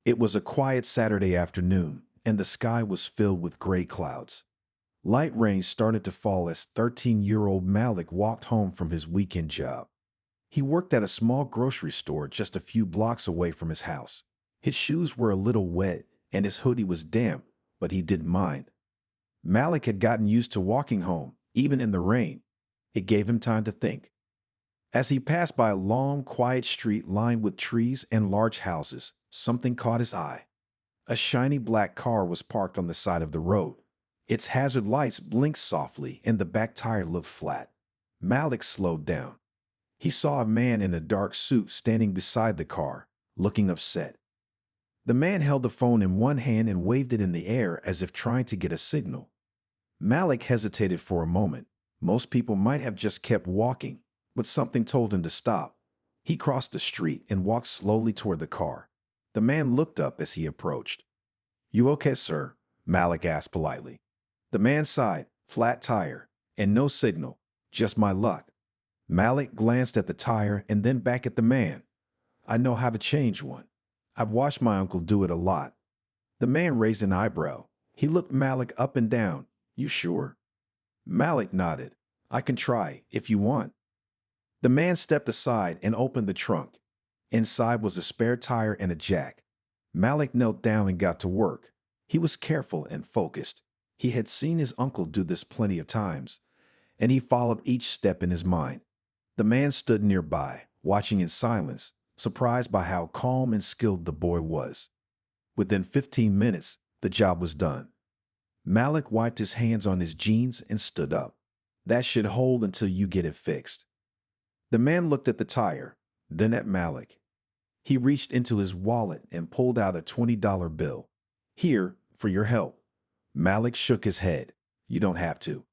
It was a quiet Saturday afternoon, and the sky was filled with gray clouds. Light rain started to fall as 13-year-old Malik walked home from his weekend job. He worked at a small grocery store just a few blocks away from his house. His shoes were a little wet, and his hoodie was damp, but he didn't mind. Malik had gotten used to walking home, even in the rain. It gave him time to think. As he passed by a long, quiet street lined with trees and large houses, something caught his eye. A shiny black car was parked on the side of the road. Its hazard lights blinked softly and the back tire looked flat. Malik slowed down. He saw a man in a dark suit standing beside the car, looking upset. The man held the phone in one hand and waved it in the air as if trying to get a signal. Malik hesitated for a moment. Most people might have just kept walking, but something told him to stop. He crossed the street and walked slowly toward the car. The man looked up as he approached. "You okay, sir?" Malik asked politely. The man sighed, "Flat tire, and no signal, just my luck." Malik glanced at the tire and then back at the man. "I know how to change one. I've watched my uncle do it a lot." The man raised an eyebrow. He looked Malik up and down. "You sure?" Malik nodded. "I can try, if you want." The man stepped aside and opened the trunk. Inside was a spare tire and a jack. Malik knelt down and got to work. He was careful and focused. He had seen his uncle do this plenty of times, and he followed each step in his mind. The man stood nearby, watching in silence, surprised by how calm and skilled the boy was. Within 15 minutes, the job was done. Malik wiped his hands on his jeans and stood up. "That should hold until you get it fixed." The man looked at the tire, then at Malik. He reached into his wallet and pulled out a $20 bill. "Here, for your help." Malik shook his head. "You don't have to."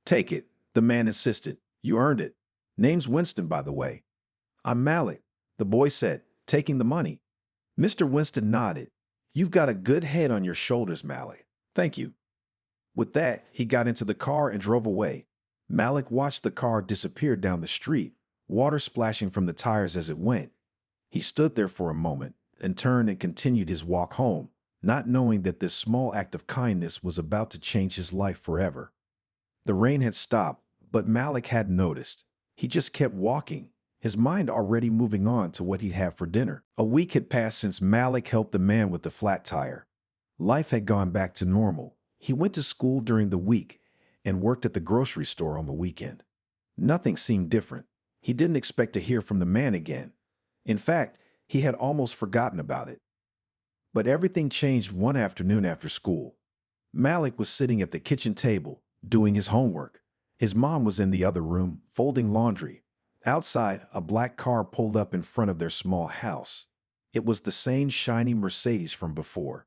"Take it," the man insisted. "You earned it. Name's Winston, by the way." "I'm Malik," the boy said, taking the money. Mr. Winston nodded. "You've got a good head on your shoulders, Malik. Thank you." With that, he got into the car and drove away. Malik watched the car disappear down the street, water splashing from the tires as it went. He stood there for a moment and turned and continued his walk home, not knowing that this small act of kindness was about to change his life forever. The rain had stopped, but Malik hadn't noticed. He just kept walking, his mind already moving on to what he'd have for dinner. A week had passed since Malik helped the man with the flat tire. Life had gone back to normal. He went to school during the week and worked at the grocery store on the weekend. Nothing seemed different. He didn't expect to hear from the man again. In fact, he had almost forgotten about it. But everything changed one afternoon after school. Malik was sitting at the kitchen table, doing his homework. His mom was in the other room, folding laundry. Outside, a black car pulled up in front of their small house. It was the same shiny Mercedes from before.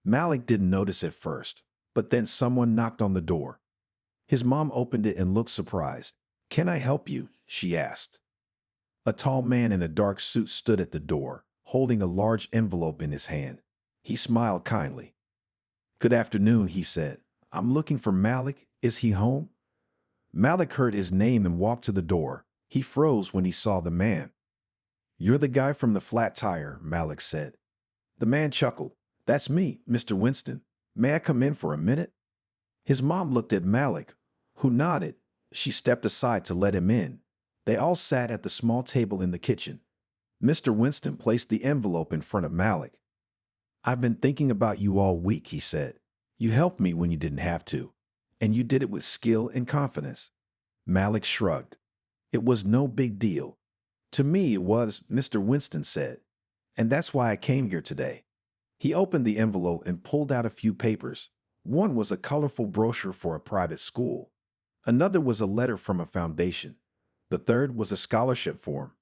Malik didn't notice at first, but then someone knocked on the door. His mom opened it and looked surprised. "Can I help you?" she asked. A tall man in a dark suit stood at the door, holding a large envelope in his hand. He smiled kindly. "Good afternoon," he said. "I'm looking for Malik. Is he home?" Malik heard his name and walked to the door. He froze when he saw the man. "You're the guy from the flat tire," Malik said. The man chuckled. "That's me, Mr. Winston. May I come in for a minute?" His mom looked at Malik, who nodded. She stepped aside to let him in. They all sat at the small table in the kitchen. Mr. Winston placed the envelope in front of Malik. "I've been thinking about you all week," he said. "You helped me when you didn't have to, and you did it with skill and confidence." Malik shrugged. "It was no big deal." "To me it was," Mr. Winston said. "And that's why I came here today." He opened the envelope and pulled out a few papers. One was a colorful brochure for a private school. Another was a letter from a foundation. The third was a scholarship form.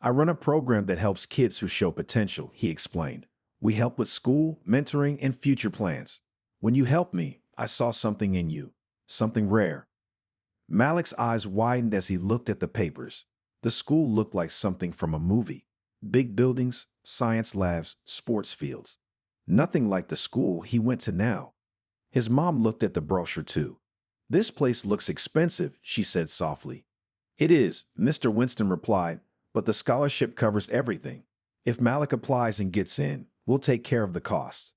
"I run a program that helps kids who show potential," he explained. "We help with school, mentoring, and future plans. When you helped me, I saw something in you, something rare." Malik's eyes widened as he looked at the papers. The school looked like something from a movie. Big buildings, science labs, sports fields. Nothing like the school he went to now. His mom looked at the brochure too. "This place looks expensive," she said softly. "It is," Mr. Winston replied, "but the scholarship covers everything. If Malik applies and gets in, We'll take care of the costs.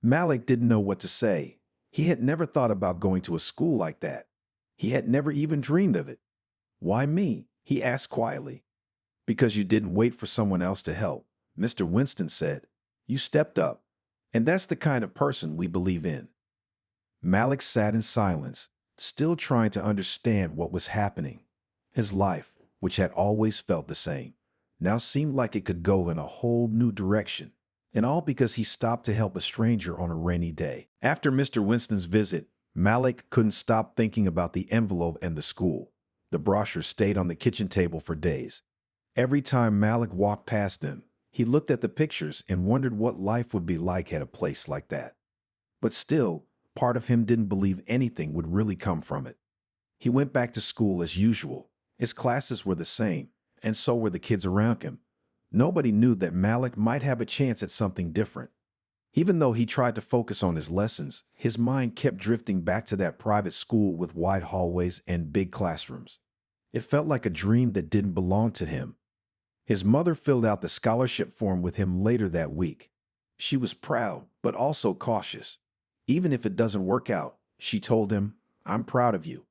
Malik didn't know what to say. He had never thought about going to a school like that. He had never even dreamed of it. Why me? He asked quietly. Because you didn't wait for someone else to help, Mr. Winston said. You stepped up. And that's the kind of person we believe in. Malik sat in silence, still trying to understand what was happening. His life, which had always felt the same, now seemed like it could go in a whole new direction. And all because he stopped to help a stranger on a rainy day. After Mr. Winston's visit, Malik couldn't stop thinking about the envelope and the school. The brochure stayed on the kitchen table for days. Every time Malik walked past them, he looked at the pictures and wondered what life would be like at a place like that. But still, part of him didn't believe anything would really come from it. He went back to school as usual. His classes were the same, and so were the kids around him. Nobody knew that Malik might have a chance at something different. Even though he tried to focus on his lessons, his mind kept drifting back to that private school with wide hallways and big classrooms. It felt like a dream that didn't belong to him. His mother filled out the scholarship form with him later that week. She was proud, but also cautious. Even if it doesn't work out, she told him, I'm proud of you.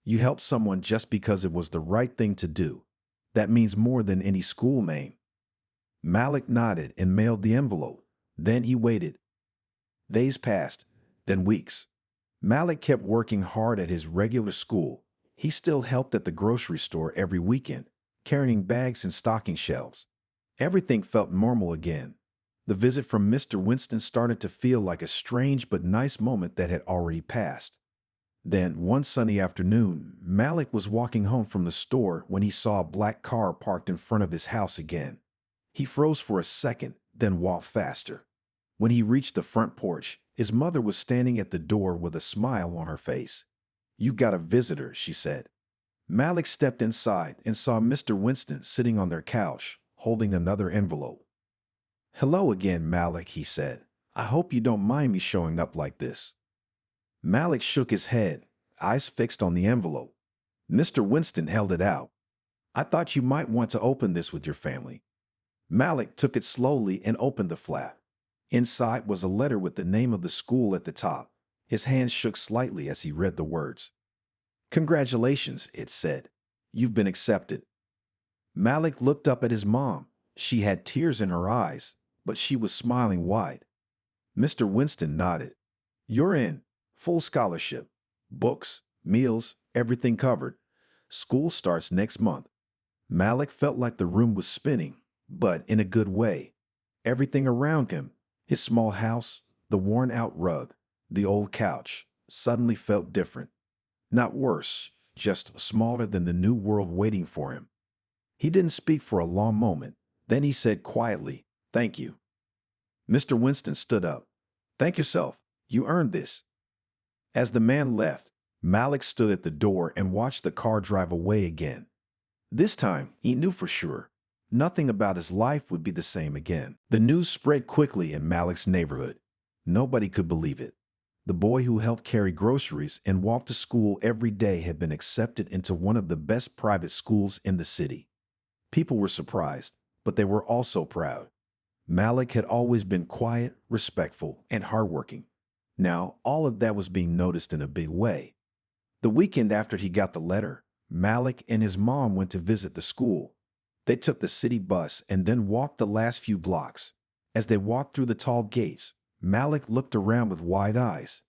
You helped someone just because it was the right thing to do. That means more than any school name. Malik nodded and mailed the envelope. Then he waited. Days passed, then weeks. Malik kept working hard at his regular school. He still helped at the grocery store every weekend, carrying bags and stocking shelves. Everything felt normal again. The visit from Mr. Winston started to feel like a strange but nice moment that had already passed. Then, one sunny afternoon, Malik was walking home from the store when he saw a black car parked in front of his house again. He froze for a second, then walked faster. When he reached the front porch, his mother was standing at the door with a smile on her face. You got a visitor, she said. Malik stepped inside and saw Mr. Winston sitting on their couch, holding another envelope. Hello again, Malik, he said. I hope you don't mind me showing up like this. Malik shook his head, eyes fixed on the envelope. Mr. Winston held it out. I thought you might want to open this with your family. Malik took it slowly and opened the flap. Inside was a letter with the name of the school at the top. His hands shook slightly as he read the words. Congratulations, it said. You've been accepted. Malik looked up at his mom. She had tears in her eyes, but she was smiling wide. Mr. Winston nodded. You're in. Full scholarship. Books, meals, everything covered. School starts next month. Malik felt like the room was spinning, but in a good way. Everything around him, his small house, the worn-out rug, the old couch, suddenly felt different. Not worse, just smaller than the new world waiting for him. He didn't speak for a long moment. Then he said quietly, Thank you. Mr. Winston stood up. Thank yourself. You earned this. As the man left, Malik stood at the door and watched the car drive away again. This time, he knew for sure. Nothing about his life would be the same again. The news spread quickly in Malik's neighborhood. Nobody could believe it. The boy who helped carry groceries and walked to school every day had been accepted into one of the best private schools in the city. People were surprised, but they were also proud. Malik had always been quiet, respectful, and hardworking. Now, all of that was being noticed in a big way. The weekend after he got the letter, Malik and his mom went to visit the school. They took the city bus and then walked the last few blocks. As they walked through the tall gates, Malik looked around with wide eyes.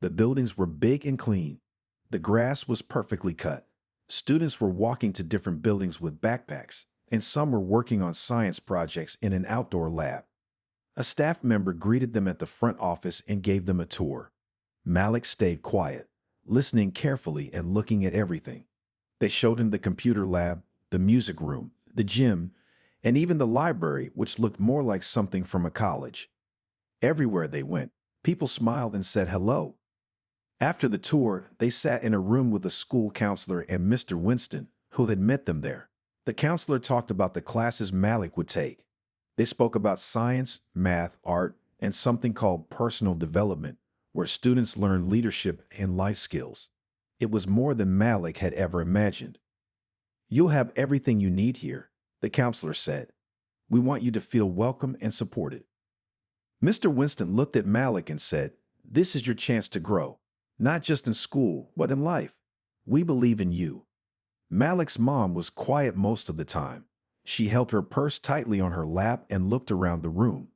The buildings were big and clean. The grass was perfectly cut. Students were walking to different buildings with backpacks, and some were working on science projects in an outdoor lab. A staff member greeted them at the front office and gave them a tour. Malik stayed quiet, listening carefully and looking at everything. They showed him the computer lab, the music room, the gym, and even the library, which looked more like something from a college. Everywhere they went, people smiled and said hello. After the tour, they sat in a room with the school counselor and Mr. Winston, who had met them there. The counselor talked about the classes Malik would take. They spoke about science, math, art, and something called personal development, where students learn leadership and life skills. It was more than Malik had ever imagined. You'll have everything you need here, the counselor said. We want you to feel welcome and supported. Mr. Winston looked at Malik and said, "This is your chance to grow, not just in school, but in life. We believe in you." Malik's mom was quiet most of the time. She held her purse tightly on her lap and looked around the room.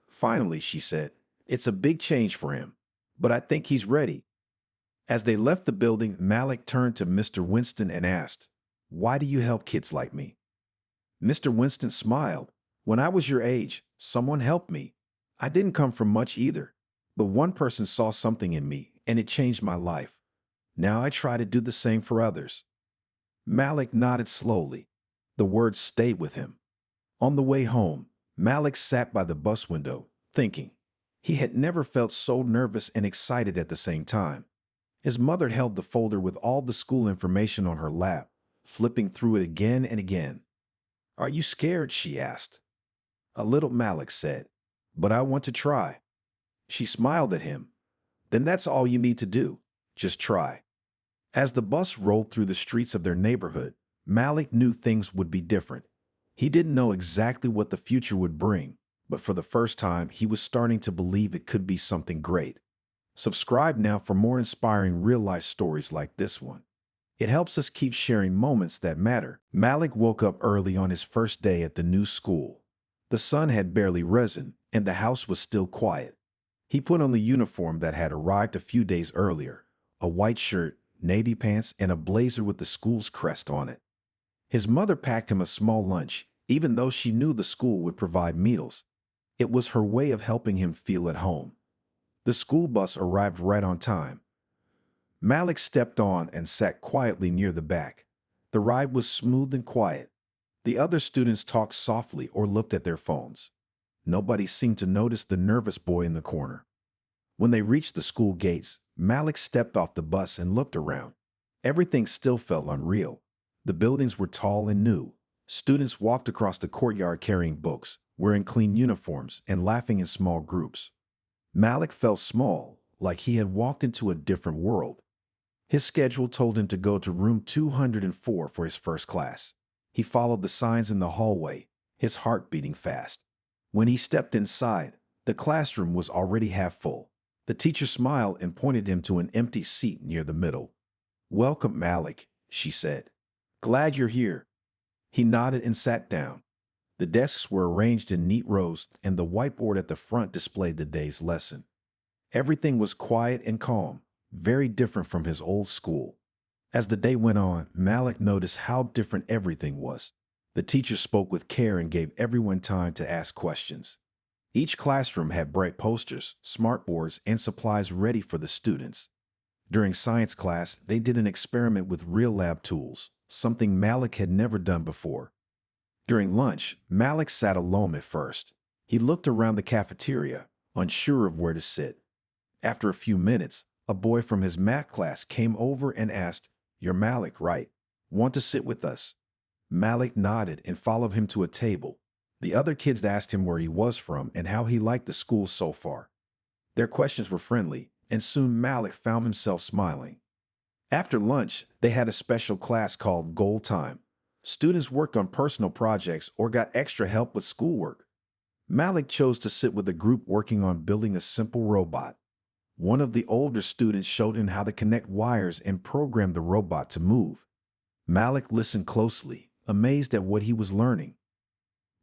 Finally, she said, "It's a big change for him, but I think he's ready." As they left the building, Malik turned to Mr. Winston and asked, "Why do you help kids like me?" Mr. Winston smiled. "When I was your age, someone helped me. I didn't come from much either, but one person saw something in me and it changed my life. Now I try to do the same for others." Malik nodded slowly. The words stayed with him. On the way home, Malik sat by the bus window, thinking. He had never felt so nervous and excited at the same time. His mother held the folder with all the school information on her lap, flipping through it again and again. "Are you scared?" she asked. "A little," Malik said, "but I want to try." She smiled at him. "Then that's all you need to do. Just try." As the bus rolled through the streets of their neighborhood, Malik knew things would be different. He didn't know exactly what the future would bring, but for the first time, he was starting to believe it could be something great. Subscribe now for more inspiring real-life stories like this one. It helps us keep sharing moments that matter. Malik woke up early on his first day at the new school. The sun had barely risen, and the house was still quiet. He put on the uniform that had arrived a few days earlier, a white shirt, navy pants, and a blazer with the school's crest on it. His mother packed him a small lunch, even though she knew the school would provide meals. It was her way of helping him feel at home. The school bus arrived right on time. Malik stepped on and sat quietly near the back. The ride was smooth and quiet. The other students talked softly or looked at their phones. Nobody seemed to notice the nervous boy in the corner. When they reached the school gates, Malik stepped off the bus and looked around. Everything still felt unreal. The buildings were tall and new. Students walked across the courtyard carrying books, wearing clean uniforms, and laughing in small groups. Malik felt small, like he had walked into a different world. His schedule told him to go to room 204 for his first class. He followed the signs in the hallway, his heart beating fast. When he stepped inside, the classroom was already half full. The teacher smiled and pointed him to an empty seat near the middle. "Welcome, Malik," she said. "Glad you're here." He nodded and sat down. The desks were arranged in neat rows, and the whiteboard at the front displayed the day's lesson. Everything was quiet and calm, very different from his old school. As the day went on, Malik noticed how different everything was. The teacher spoke with care and gave everyone time to ask questions. Each classroom had bright posters, smartboards, and supplies ready for the students. During science class, they did an experiment with real lab tools, something Malik had never done before. During lunch, Malik sat alone at first. He looked around the cafeteria, unsure of where to sit. After a few minutes, a boy from his math class came over and asked, "You're Malik, right? Want to sit with us?" Malik nodded and followed him to a table. The other kids asked him where he was from and how he liked the school so far. Their questions were friendly, and soon Malik found himself smiling. After lunch, they had a special class called Goal Time. Students worked on personal projects or got extra help with schoolwork. Malik chose to sit with a group working on building a simple robot. One of the older students showed him how to connect wires and program the robot to move. Malik listened closely, amazed at what he was learning.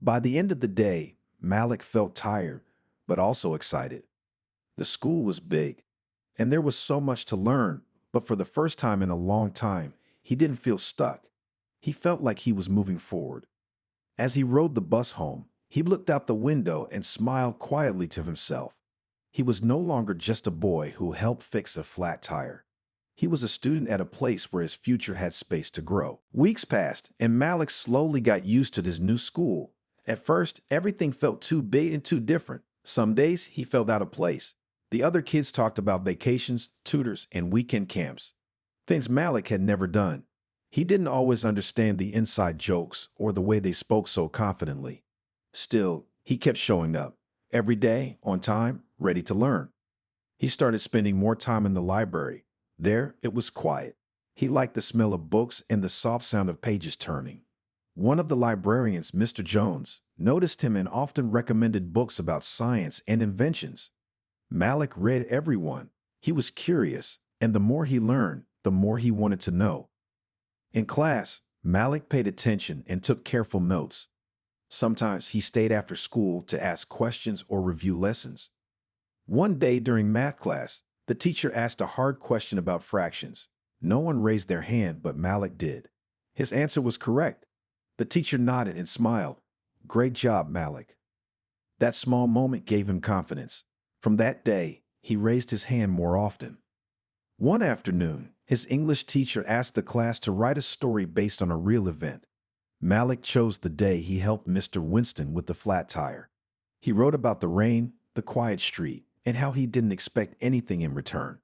By the end of the day, Malik felt tired, but also excited. The school was big, and there was so much to learn, but for the first time in a long time, he didn't feel stuck. He felt like he was moving forward. As he rode the bus home, he looked out the window and smiled quietly to himself. He was no longer just a boy who helped fix a flat tire. He was a student at a place where his future had space to grow. Weeks passed, and Malik slowly got used to his new school. At first, everything felt too big and too different. Some days, he felt out of place. The other kids talked about vacations, tutors, and weekend camps, things Malik had never done. He didn't always understand the inside jokes or the way they spoke so confidently. Still, he kept showing up, every day, on time, ready to learn. He started spending more time in the library. There, it was quiet. He liked the smell of books and the soft sound of pages turning. One of the librarians, Mr. Jones, noticed him and often recommended books about science and inventions. Malik read every one. He was curious, and the more he learned, the more he wanted to know. In class, Malik paid attention and took careful notes. Sometimes he stayed after school to ask questions or review lessons. One day during math class, the teacher asked a hard question about fractions. No one raised their hand, but Malik did. His answer was correct. The teacher nodded and smiled. "Great job, Malik." That small moment gave him confidence. From that day, he raised his hand more often. One afternoon, his English teacher asked the class to write a story based on a real event. Malik chose the day he helped Mr. Winston with the flat tire. He wrote about the rain, the quiet street, and how he didn't expect anything in return.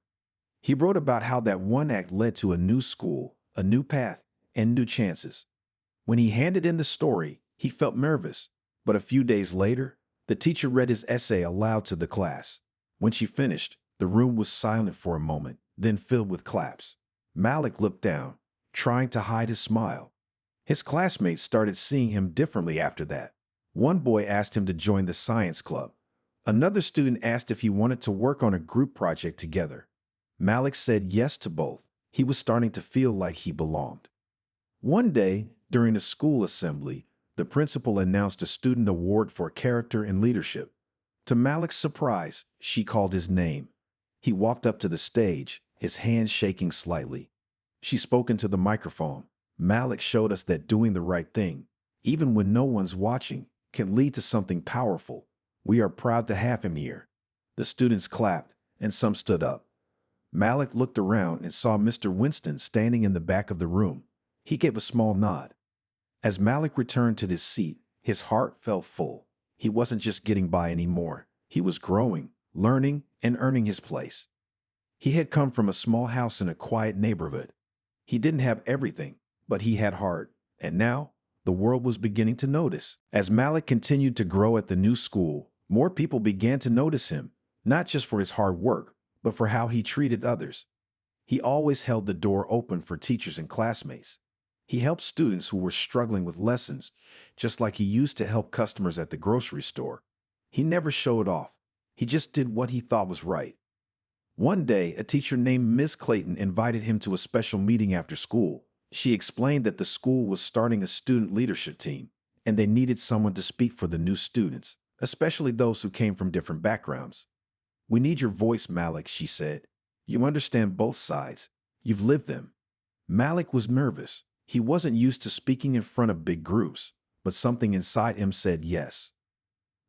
He wrote about how that one act led to a new school, a new path, and new chances. When he handed in the story, he felt nervous, but a few days later, the teacher read his essay aloud to the class. When she finished, the room was silent for a moment, then filled with claps. Malik looked down, trying to hide his smile. His classmates started seeing him differently after that. One boy asked him to join the science club. Another student asked if he wanted to work on a group project together. Malik said yes to both. He was starting to feel like he belonged. One day, during a school assembly, the principal announced a student award for character and leadership. To Malik's surprise, she called his name. He walked up to the stage, his hands shaking slightly. She spoke into the microphone. "Malik showed us that doing the right thing, even when no one's watching, can lead to something powerful. We are proud to have him here." The students clapped, and some stood up. Malik looked around and saw Mr. Winston standing in the back of the room. He gave a small nod. As Malik returned to his seat, his heart felt full. He wasn't just getting by anymore. He was growing, learning, and earning his place. He had come from a small house in a quiet neighborhood. He didn't have everything, but he had heart. And now, the world was beginning to notice. As Malik continued to grow at the new school, more people began to notice him, not just for his hard work, but for how he treated others. He always held the door open for teachers and classmates. He helped students who were struggling with lessons, just like he used to help customers at the grocery store. He never showed off. He just did what he thought was right. One day, a teacher named Miss Clayton invited him to a special meeting after school. She explained that the school was starting a student leadership team, and they needed someone to speak for the new students, especially those who came from different backgrounds. "We need your voice, Malik," she said. "You understand both sides. You've lived them." Malik was nervous. He wasn't used to speaking in front of big groups, but something inside him said yes.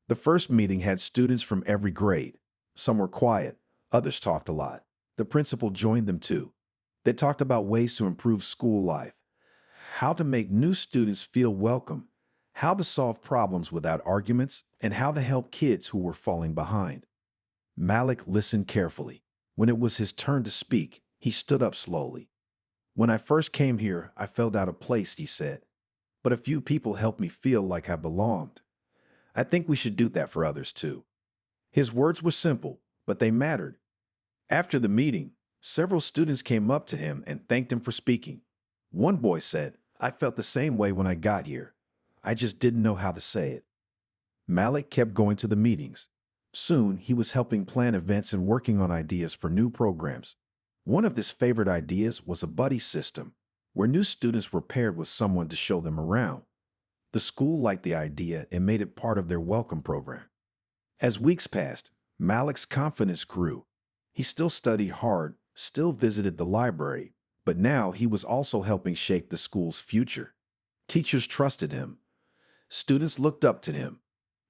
The first meeting had students from every grade. Some were quiet, others talked a lot. The principal joined them too. They talked about ways to improve school life, how to make new students feel welcome, how to solve problems without arguments, and how to help kids who were falling behind. Malik listened carefully. When it was his turn to speak, he stood up slowly. "When I first came here, I felt out of place," he said. "But a few people helped me feel like I belonged. I think we should do that for others too." His words were simple, but they mattered. After the meeting, several students came up to him and thanked him for speaking. One boy said, "I felt the same way when I got here. I just didn't know how to say it." Malik kept going to the meetings. Soon, he was helping plan events and working on ideas for new programs. One of his favorite ideas was a buddy system, where new students were paired with someone to show them around. The school liked the idea and made it part of their welcome program. As weeks passed, Malik's confidence grew. He still studied hard, still visited the library, but now he was also helping shape the school's future. Teachers trusted him. Students looked up to him.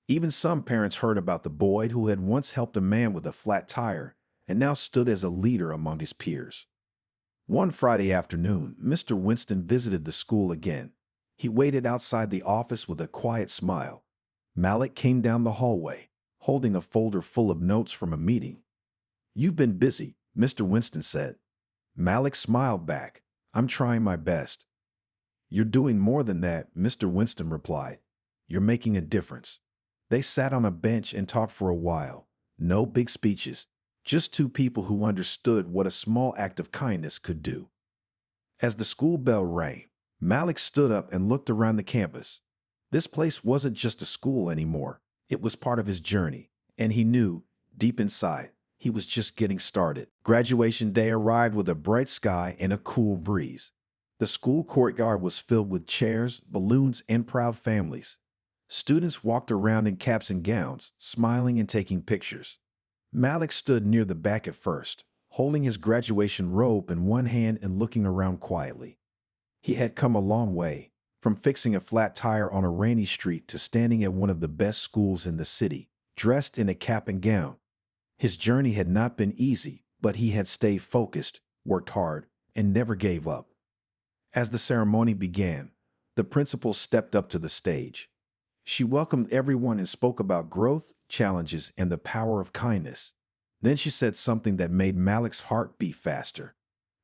Even some parents heard about the boy who had once helped a man with a flat tire and now stood as a leader among his peers. One Friday afternoon, Mr. Winston visited the school again. He waited outside the office with a quiet smile. Malik came down the hallway, holding a folder full of notes from a meeting. "You've been busy," Mr. Winston said. Malik smiled back. "I'm trying my best." "You're doing more than that," Mr. Winston replied. "You're making a difference." They sat on a bench and talked for a while. No big speeches, just two people who understood what a small act of kindness could do. As the school bell rang, Malik stood up and looked around the campus. This place wasn't just a school anymore. It was part of his journey, and he knew, deep inside, he was just getting started. Graduation day arrived with a bright sky and a cool breeze. The school courtyard was filled with chairs, balloons, and proud families. Students walked around in caps and gowns, smiling and taking pictures. Malik stood near the back at first, holding his graduation robe in one hand and looking around quietly. He had come a long way, from fixing a flat tire on a rainy street to standing at one of the best schools in the city, dressed in a cap and gown. His journey had not been easy, but he had stayed focused, worked hard, and never gave up. As the ceremony began, the principal stepped up to the stage. She welcomed everyone and spoke about growth, challenges, and the power of kindness. Then she said something that made Malik's heart beat faster.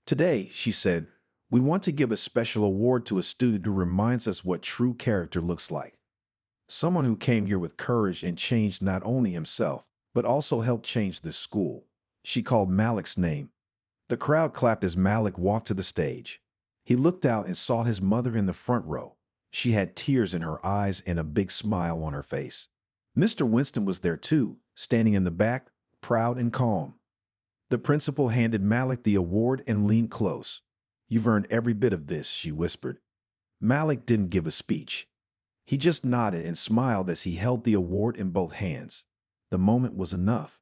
Today, she said, we want to give a special award to a student who reminds us what true character looks like. Someone who came here with courage and changed not only himself, but also helped change this school. She called Malik's name. The crowd clapped as Malik walked to the stage. He looked out and saw his mother in the front row. She had tears in her eyes and a big smile on her face. Mr. Winston was there too, standing in the back, proud and calm. The principal handed Malik the award and leaned close. You've earned every bit of this, she whispered. Malik didn't give a speech. He just nodded and smiled as he held the award in both hands. The moment was enough.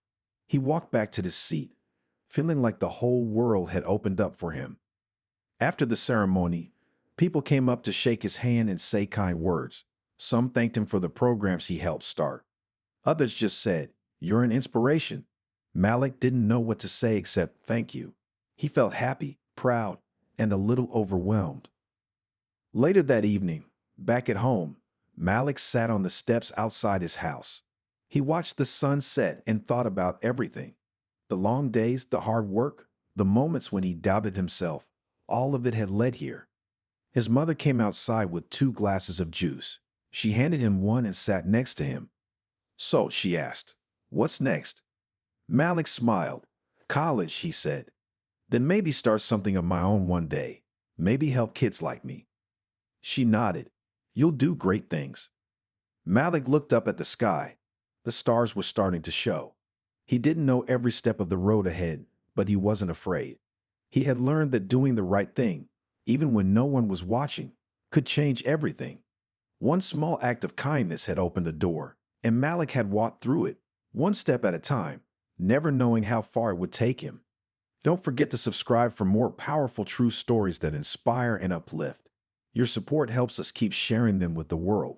He walked back to his seat, feeling like the whole world had opened up for him. After the ceremony, people came up to shake his hand and say kind words. Some thanked him for the programs he helped start. Others just said, "You're an inspiration." Malik didn't know what to say except thank you. He felt happy, proud, and a little overwhelmed. Later that evening, back at home, Malik sat on the steps outside his house. He watched the sun set and thought about everything. The long days, the hard work, the moments when he doubted himself, all of it had led here. His mother came outside with 2 glasses of juice. She handed him one and sat next to him. So, she asked, "What's next?" Malik smiled. "College," he said. "Then maybe start something of my own one day. Maybe help kids like me." She nodded. "You'll do great things." Malik looked up at the sky. The stars were starting to show. He didn't know every step of the road ahead, but he wasn't afraid. He had learned that doing the right thing, even when no one was watching, could change everything. One small act of kindness had opened a door, and Malik had walked through it, one step at a time, never knowing how far it would take him. Don't forget to subscribe for more powerful true stories that inspire and uplift. Your support helps us keep sharing them with the world.